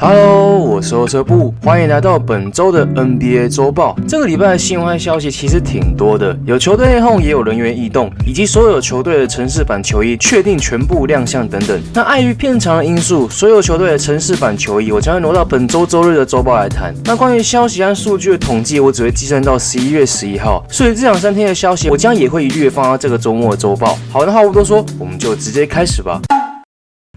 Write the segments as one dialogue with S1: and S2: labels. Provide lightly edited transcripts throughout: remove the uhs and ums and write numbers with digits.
S1: Hello， 我是欧车部，欢迎来到本周的 NBA 周报。这个礼拜的新闻和消息其实挺多的，有球队内讧，也有人员异动，以及所有球队的城市版球衣确定全部亮相等等。那碍于片长的因素，所有球队的城市版球衣我将会挪到本周周日的周报来谈。那关于消息和数据的统计，我只会计算到11月11号，所以这两三天的消息我将也会一律放到这个周末的周报。好，那话不多说，我们就直接开始吧。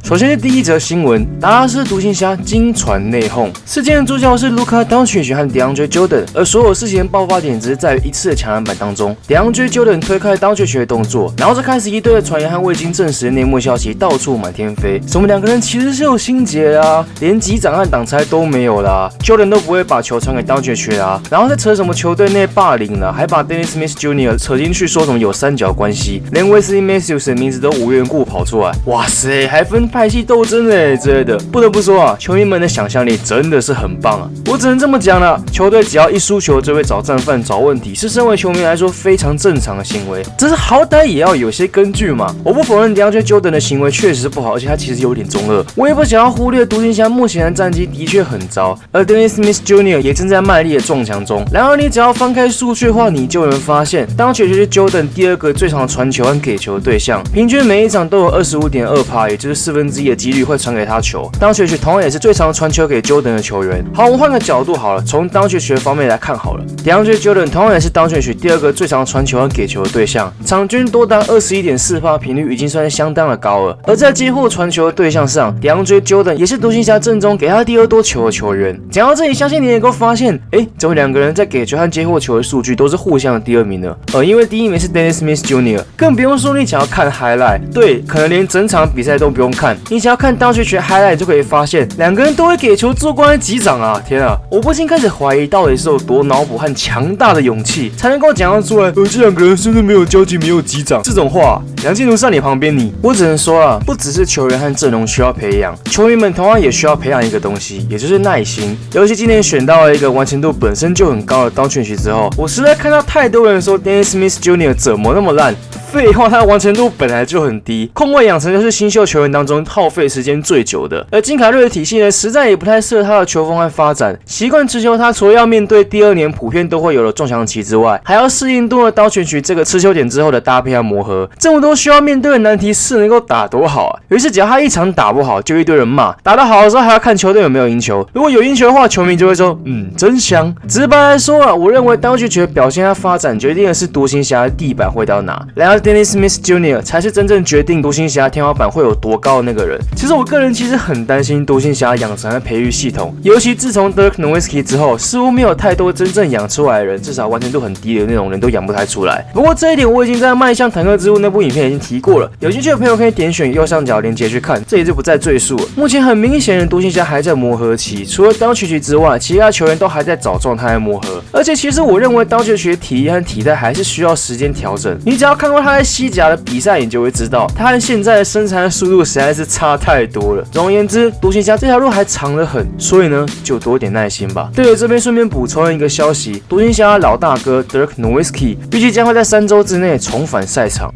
S1: 首先是第一则新闻，达拉斯独行侠惊传内讧。事件的主角是卢卡·当曲和 DeAndre Jordan， 而所有事情的爆发点只是在于一次的抢篮板当中 ，DeAndre Jordan 推开当曲的动作，然后就开始一堆的传言和未经证实的内幕消息到处满天飞，什么两个人其实是有心结啊，连击掌和挡拆都没有啦 ，Jordan 都不会把球传给当曲啊，然后再扯什么球队内霸凌啦，还把 Dennis Smith Jr. 扯进去说什么有三角关系，连 Wesley Matthews 的名字都无缘故跑出来，哇塞，还分派系斗争嘞之类的，不得不说啊，球迷们的想象力真的是很棒啊！我只能这么讲了，球队只要一输球就会找战犯找问题，是身为球迷来说非常正常的行为，只是好歹也要有些根据嘛。我不否认 DeAndre Jordan 的行为确实不好，而且他其实有点中二，我也不想要忽略独行侠目前的战绩的确很糟，而 Dennis Smith Jr. 也正在卖力的撞墙中。然而你只要翻开数据的话，你就能发现，当曲是 Jordan 第二个最长的传球和给球的对象，平均每一场都有 25.2%， 也就是1/4的几率会传给他球。当曲同样也是最常传球给 Jordan 的球员。好，我们换个角度好了，从当曲方面来看好了。DeAndre Jordan 同样也是当曲第二个最常传球和给球的对象，场均多达 21.4% 频率已经算是相当的高了。而在接获传球的对象上 ，DeAndre Jordan 也是独行侠阵中给他第二多球的球员。讲到这里，相信你也能够发现，怎么两个人在给球和接获球的数据都是互相的第二名呢？因为第一名是 Dennis Smith Jr.， 更不用说你想要看 highlight， 对，可能连整场比赛都不用看，你想要看当曲highlight 就可以发现，两个人都会给球做关击掌啊！天啊，我不禁开始怀疑，到底是有多脑补和强大的勇气，才能够讲得出来，这两个人是不是没有交集、没有击掌这种话？梁静茹在你旁边我只能说啊，不只是球员和阵容需要培养，球迷们同样也需要培养一个东西，也就是耐心。尤其今年选到了一个完成度本身就很高的当曲之后，我实在看到太多人说 Dennis Smith Jr. 怎么那么烂。废话，他的完成度本来就很低，控卫养成就是新秀球员当中耗费时间最久的。而金凯瑞的体系呢，实在也不太适合他的球风和发展。习惯持球，他除了要面对第二年普遍都会有的撞墙期之外，还要适应多了刀拳曲这个持球点之后的搭配和磨合。这么多需要面对的难题，是能够打多好啊？于是只要他一场打不好，就一堆人骂；打得好的时候，还要看球队有没有赢球。如果有赢球的话，球迷就会说，真香。直白来说啊，我认为刀拳曲的表现和发展决定的是独行侠的地板会到哪。然而 Dennis Smith Jr. 才是真正决定独行侠天花板会有多高的那个人。其实我个人其实很担心独行侠养成的培育系统，尤其自从 Dirk Nowitzki 之后，似乎没有太多真正养出来的人，至少完成度很低的那种人都养不太出来。不过这一点我已经在《迈向坦克之路》那部影片已经提过了，有兴趣的朋友可以点选右上角链接去看，这里就不再赘述了。目前很明显的独行侠还在磨合期，除了当曲之外，其他球员都还在找状态和磨合。而且其实我认为当曲的体力和体态还是需要时间调整。你只要看过他在西甲的比赛，你就会知道他和现在的身材和速度实在是差太多了。总而言之，独行侠这条路还长得很，所以呢，就多点耐心吧。对了，这边顺便补充一个消息，独行侠老大哥 Dirk Nowitzki 预计将会在3周之内重返赛场。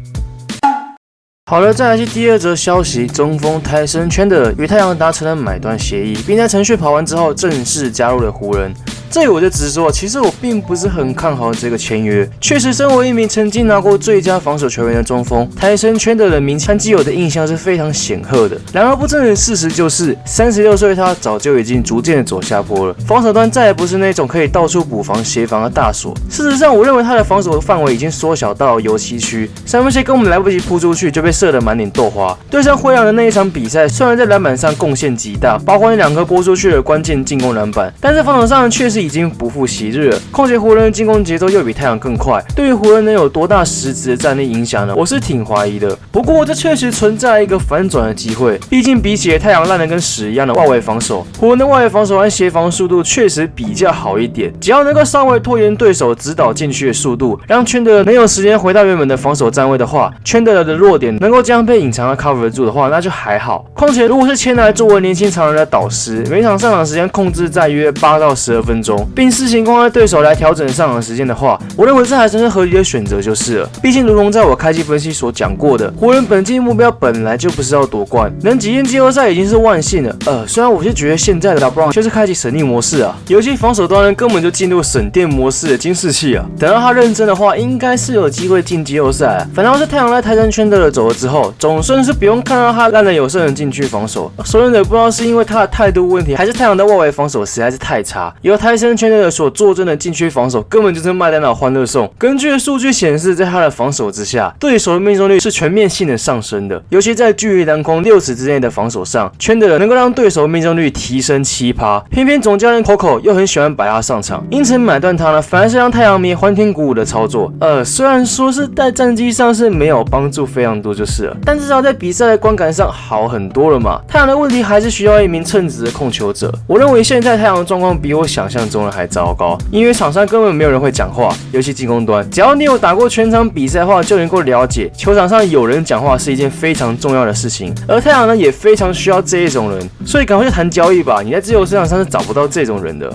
S1: 好了，再来是第二则消息，中锋泰森圈的与太阳达成了买断协议，并在程序跑完之后正式加入了湖人。这里我就直说，其实我并不是很看好这个签约。确实，身为一名曾经拿过最佳防守球员的中锋，泰森圈的人名和既有的印象是非常显赫的。然而不争的事实就是，36岁他早就已经逐渐的走下坡了。防守端再也不是那种可以到处补防协防的大锁。事实上，我认为他的防守范围已经缩小到油漆区，三分线根本来不及扑出去就被射得满脸豆花。对上灰狼的那一场比赛，虽然在篮板上贡献极大，包括那2颗拨出去的关键进攻篮板，但在防守上确实已经不复昔日了。况且湖人的进攻节奏又比太阳更快，对于湖人能有多大实质的战力影响呢？我是挺怀疑的。不过这确实存在一个反转的机会，毕竟比起太阳烂得跟屎一样的外围防守，湖人的外围防守和协防速度确实比较好一点。只要能够稍微拖延对手指导禁区的速度，让圈德能有时间回到原本的防守站位的话，圈德的弱点能够将被隐藏和 cover 住的话，那就还好。况且如果是签来作为年轻常人的导师，每场上场时间控制在约8到12分钟，中，并视情况让对手来调整上场时间的话，我认为这还真是合理的选择就是了。毕竟如同在我开季分析所讲过的，湖人本季目标本来就不是要夺冠，能挤进季后赛已经是万幸了。虽然我是觉得现在的 LeBron 却是开启省力模式啊，尤其防守端根本就进入省电模式的监视器啊。等到他认真的话，应该是有机会进季后赛啊。反倒是太阳在泰森圈的走了之后，总算是不用看到他烂得有剩的禁区防守。说真的，不知道是因为他的态度问题，还是太阳的外围防守实在是太差。由泰森圈的所坐镇的禁区防守根本就是麦当劳欢乐颂。根据数据显示，在他的防守之下，对手的命中率是全面性的上升的，尤其在距离篮筐6尺之内的防守上，圈的人能够让对手命中率提升7%。偏偏总教练 Coco 又很喜欢摆他上场，因此买断他呢，反而是让太阳迷欢天鼓舞的操作。虽然说是在战绩上是没有帮助非常多就是了，但至少在比赛的观感上好很多了嘛。太阳的问题还是需要一名称职的控球者。我认为现在太阳的状况比我想象中的还糟糕，因为场上根本没有人会讲话，尤其进攻端。只要你有打过全场比赛的话，就能够了解球场上有人讲话是一件非常重要的事情。而太阳呢，也非常需要这一种人，所以赶快去谈交易吧，你在自由市场上是找不到这种人的。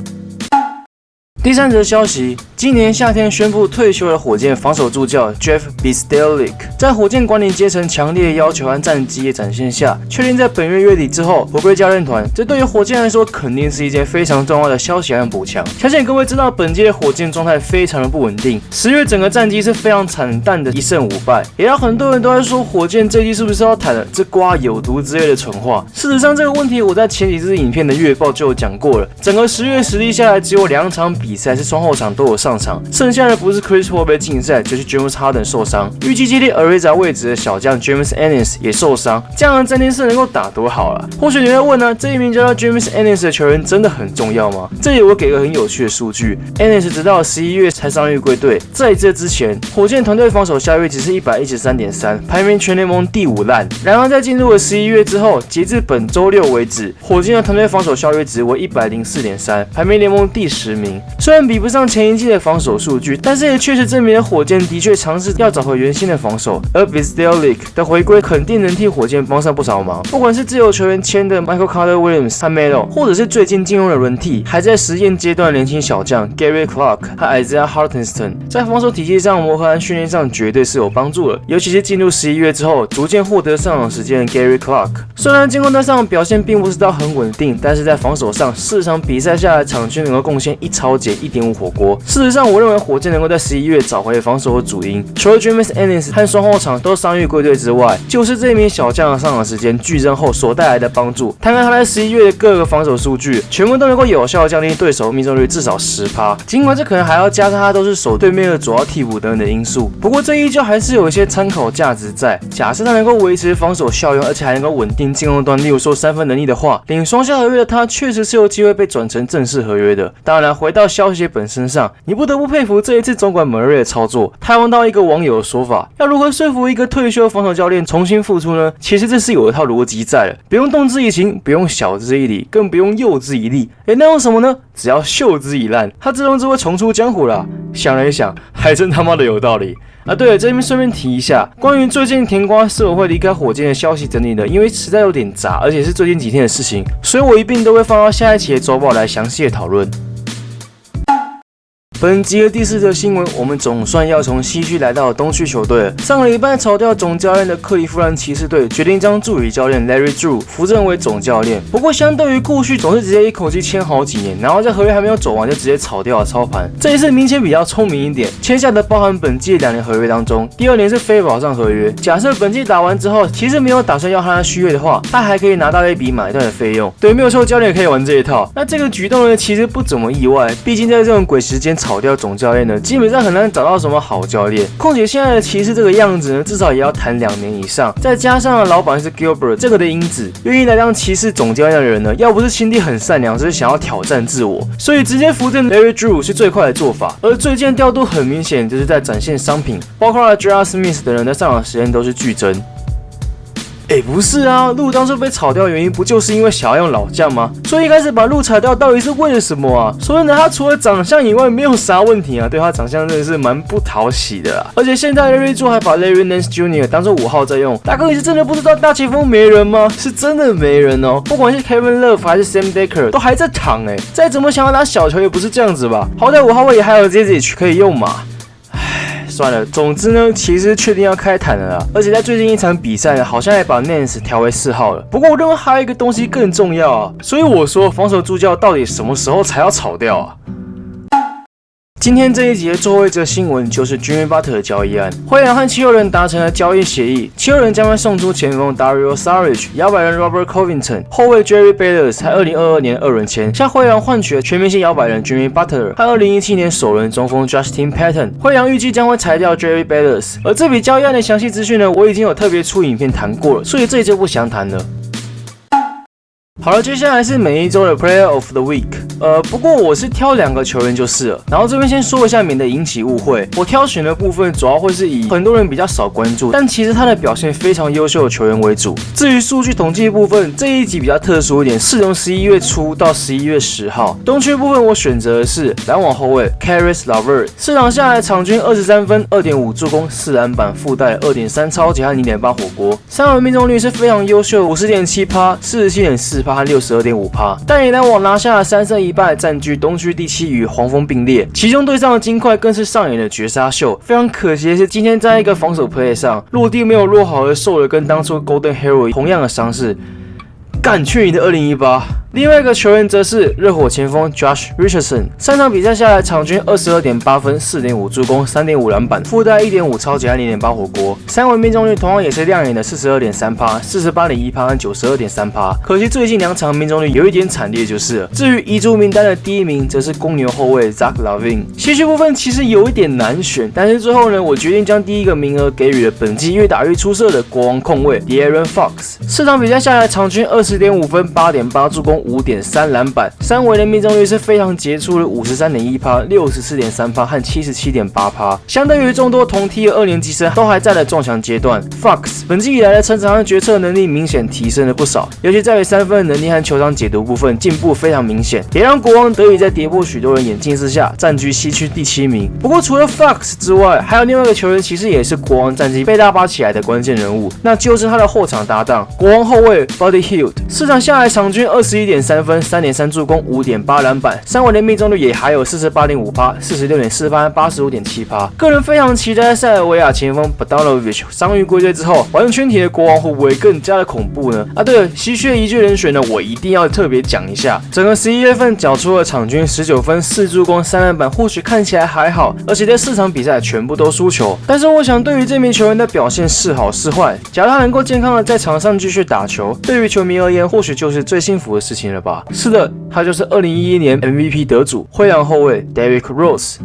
S1: 第三则消息，今年夏天宣布退休的火箭防守助教 Jeff Bzdelik， 在火箭管理阶层强烈要求和战绩的展现下，确定在本月月底之后回归教练团。这对于火箭来说，肯定是一件非常重要的消息和补强。相信各位知道，本季的火箭状态非常的不稳定，10月整个战绩是非常惨淡的1胜5败，也让很多人都在说火箭这季是不是要谈了，这瓜有毒之类的蠢话。事实上，这个问题我在前几支影片的月报就有讲过了。整个10月实力下来，只有2场比赛是双后场都有上场，剩下的不是 Chris Paul 被禁赛，就是 James Harden 受伤，预计接替 Ariza 位置的小将 James Ennis 也受伤，这样的战力是能够打多好了？或许你会问呢，这一名叫做 James Ennis 的球员真的很重要吗？这里我给个很有趣的数据 ，Ennis 直到11月才伤愈归队，在这之前，火箭团队防守效率只是113.3，排名全联盟第5烂。然而在进入了11月之后，截至本周6为止，火箭的团队防守效率值为104.3，排名联盟第10名。虽然比不上前一季的防守数据，但是也确实证明了火箭的确尝试要找回原先的防守，而 Bzdelik 的回归肯定能替火箭帮上不少忙。不管是自由球员签的 Michael Carter Williams 和 Melo， 或者是最近进入了轮替还在实验阶段的年轻小将 Gary Clark 和 Isaiah Hartenstein， 在防守体系上磨合和训练上绝对是有帮助的。尤其是进入11月之后，逐渐获得上场时间的 Gary Clark， 虽然进攻端上表现并不是到很稳定，但是在防守上4场比赛下来，场均能够贡献1超减1.5火锅。事实上，我认为火箭能够在11月找回防守的主因，除了 James Ennis 和双后场都伤愈归队之外，就是这名小将的上场时间剧增后所带来的帮助。看看他在11月的各个防守数据，全部都能够有效降低对手命中率至少10%。尽管这可能还要加上他都是守对面的主要替补等等的因素，不过这依旧还是有一些参考价值在。假设他能够维持防守效用，而且还能够稳定进攻端，例如说3分能力的话，领双向合约的他确实是有机会被转成正式合约的。当然，回到消息本身上，你不得不佩服这一次总管Murray的操作。他用到一个网友的说法，要如何说服一个退休防守教练重新复出呢？其实这是有一套逻辑在的，不用动之以情，不用晓之以理，更不用诱之以利。那用什么呢？只要秀之以烂，他自动就会重出江湖了。想了一想，还真他妈的有道理。对了，这边顺便提一下，关于最近甜瓜是否会离开火箭的消息整理的，因为实在有点杂，而且是最近几天的事情，所以我一并都会放到下一期的周报来详细的讨论。本集的第4则新闻，我们总算要从西区来到东区球队了。上个礼拜炒掉总教练的克利夫兰骑士队决定将助理教练 Larry Drew 扶正为总教练。不过，相对于过去总是直接一口气签好几年，然后在合约还没有走完就直接炒掉了操盘，这一次明显比较聪明一点，签下的包含本季2年合约当中，第2年是非保障合约。假设本季打完之后，骑士没有打算要他续约的话，他还可以拿到一笔买断的费用。对，没有错，教练也可以玩这一套。那这个举动呢，其实不怎么意外，毕竟在这种鬼时间炒掉总教练呢，基本上很难找到什么好教练。况且现在的骑士这个样子呢，至少也要谈2年以上，再加上老板是 Gilbert 这个的因子，愿意来当骑士总教练的人呢，要不是心地很善良，就是想要挑战自我，所以直接扶正 Larry Drew 是最快的做法。而最近调度很明显就是在展现商品，包括了 J.R. Smith 等人的上场时间都是剧增。不是啊，路当初被炒掉的原因不就是因为想要用老将吗？所以一开始把路裁掉到底是为了什么啊？说真的，他除了长相以外没有啥问题啊，对他长相真的是蛮不讨喜的啦。而且现在 Larry 还把 Larry Nance Jr. 当做5号在用，大哥你是真的不知道大前锋没人吗？是真的没人哦，不管是 Kevin Love 还是 Sam Dekker 都还在躺再怎么想要打小球也不是这样子吧？好歹5号位也还有 Zizic 可以用嘛。算了，总之呢，其实确定要开坛了啦，而且在最近一场比赛呢，好像也把 Nance 调为4号了。不过我认为还有一个东西更重要啊，所以我说防守助教到底什么时候才要炒掉啊？今天这一集的最后一则新闻就是 Jimmy Butler 的交易案，灰狼和七六人达成了交易协议，七六人将会送出前锋 Dario Saric、摇摆人 Robert Covington、后卫 Jerry Bayless 和2022年2轮签，向灰狼换取了全明星摇摆人 Jimmy Butler 和2017年首轮中锋 Justin Patton。灰狼预计将会裁掉 Jerry Bayless， 而这笔交易案的详细资讯呢，我已经有特别出影片谈过了，所以这里就不详谈了。好了，接下来是每一周的 Player of the Week。不过我是挑2个球员就是了。然后这边先说一下，免得引起误会，我挑选的部分主要会是以很多人比较少关注，但其实他的表现非常优秀的球员为主。至于数据统计部分，这一集比较特殊一点，是从11月初到11月10号。东区部分我选择的是篮网后卫 Caris LeVert， 4场下来场均23分、2.5助攻、4篮板，附带 2.3 超级和 0.8 火锅。3轮命中率是非常优秀 50.7%、47.4%和 62.5%， 但以篮网拿下了3胜1败，占据东区第7，与黄蜂并列。其中对上的金块更是上演了绝杀秀。非常可惜的是，今天在一个防守 play 上落地没有落好，而受了跟当初 Golden Hero 同样的伤势。干去你的2018！另外一个球员则是热火前锋 Josh Richardson， 3场比赛下来场均22.8分、4.5助攻、3.5篮板，附带 1.5 超级和 0.8 火锅。3轮命中率同样也是亮眼的 42.3%、48.1% 和 92.3%。可惜最近2场命中率有一点惨烈就是了。至于遗珠名单的第1名，则是公牛后卫 Zach LaVine。西区部分其实有一点难选，但是最后呢，我决定将第1个名额给予了本季越打越出色的国王控卫 De'Aaron Fox。4场比赛下来场均20.5分、8.8助攻、5.3篮板，3围的命中率是非常杰出的 53.1%、64.3% 和 77.8%。相对于众多同梯的2年级生都还在的撞墙阶段 ，Fox 本季以来的成长和决策能力明显提升了不少，尤其在于3分的能力和球场解读部分进步非常明显，也让国王得以在跌破许多人眼镜之下占据西区第7名。不过除了 Fox 之外，还有另外一个球员其实也是国王战绩被拉拔起来的关键人物，那就是他的后场搭档国王后卫 Buddy Hield。4场下来场均21.3分、3.3助攻、5.8篮板，3围的命中率也还有 48.5%、46.4%和 85.7%。个人非常期待塞尔维亚前锋 Bogdanovic 伤愈归队之后，完全体的国王会不会更加的恐怖呢？对了，西区的一句人选呢，我一定要特别讲一下。整个11月份缴出了场均19分、4助攻、3篮板，或许看起来还好，而且在4场比赛全部都输球。但是我想，对于这名球员的表现是好是坏，假如他能够健康的在场上继续打球，对于球迷而言，或许就是最幸福的事情了吧。是的，他就是2011年 MVP 得主灰狼后卫 Derrick Rose。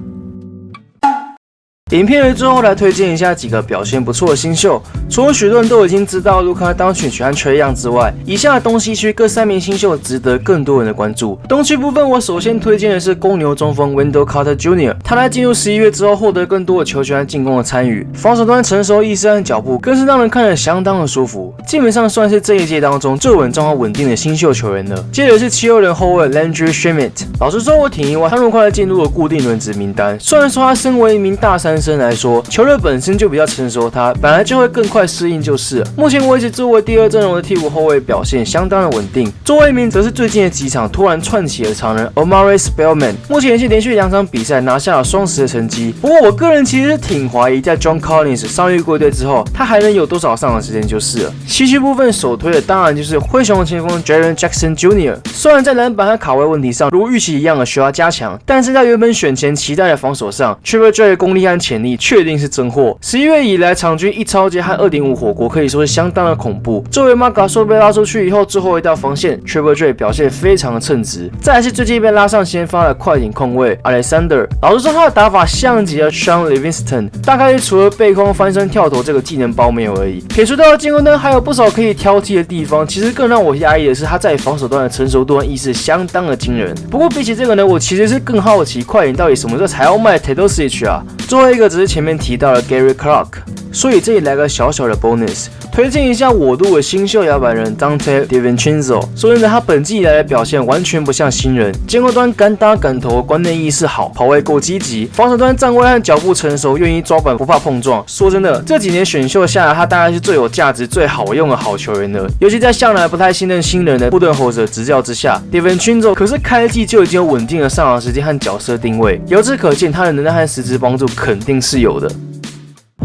S1: 影片的最后来推荐一下几个表现不错的新秀。除了许多人都已经知道卢卡当选和Trae Young之外，以下的东西区各3名新秀值得更多人的关注。东区部分，我首先推荐的是公牛中锋 Wendell Carter Jr.， 他在进入11月之后获得更多的球权和进攻的参与，防守端成熟意识和脚步更是让人看得相当的舒服，基本上算是这一届当中最稳重和稳定的新秀球员了。接着是七六人后卫 Landry Shamet， 老实说我挺意外，他那么快进入了固定轮值名单。虽然说他身为一名大三生来说，球队本身就比较成熟，他本来就会更快适应就是了。目前为止，作为第2阵容的替补后卫表现相当的稳定。作为一名则是最近的几场突然窜起的常人 Omari Spellman， 目前也是连续2场比赛拿下了双10的成绩。不过我个人其实是挺怀疑，在 John Collins 伤愈归队之后，他还能有多少上场时间就是了。西区部分首推的当然就是灰熊的前锋 Jaren Jackson Jr.， 虽然在篮板和卡位问题上如预期一样的需要加强，但是在原本选前期待的防守上 Triple J 的功力和潜力确定是真货。11月以来场均1超节和 2.5 火锅可以说是相当的恐怖。作为 Marcus 被拉出去以后，最后一道防线 Triple J 表现非常的称职。再来是最近被拉上先发的快艇控卫 Alexander， 老实说他的打法像极了 Sean Livingston， 大概除了背空翻身跳投这个技能包没有而已。撇除掉的进攻端还有不少可以挑剔的地方，其实更让我压抑的是他在防守端的成熟度和意识相当的惊人。不过比起这个呢，我其实是更好奇快艇到底什么时候才要卖 Teodosic 啊？作为一一个只是前面提到的 Gary Clark。所以这里来个小小的 bonus， 推荐一下我队的新秀摇摆人 Dante DiVincenzo。说真的，他本季以来的表现完全不像新人，进攻端敢打敢投，观念意识好，跑位够积极，防守端站位和脚步成熟，愿意抓板不怕碰撞。说真的，这几年选秀下来，他大概是最有价值、最好用的好球员了。尤其在向来不太信任新人的布顿侯者执教之下 ，DiVincenzo 可是开季就已经有稳定的上场时间和角色定位，由此可见，他的能耐和实质帮助肯定是有的。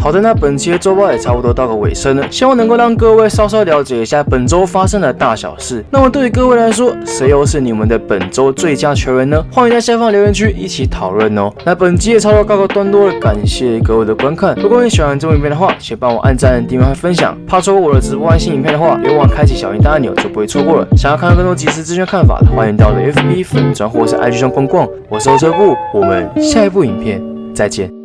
S1: 好的，那本期的周报也差不多到个尾声了，希望能够让各位稍稍了解一下本周发生的大小事。那么对于各位来说，谁又是你们的本周最佳球员呢？欢迎在下方留言区一起讨论哦。那本期也差不多告个段落了，感谢各位的观看。如果你喜欢这部影片的话，请帮我按赞、订阅和分享。怕错过我的直播和新影片的话，别忘了开启小铃铛按钮，就不会错过了。想要看到更多即时资讯看法的，欢迎到我的 FB 粉专或是 IG 上逛逛。我是欧车部，我们下一部影片再见。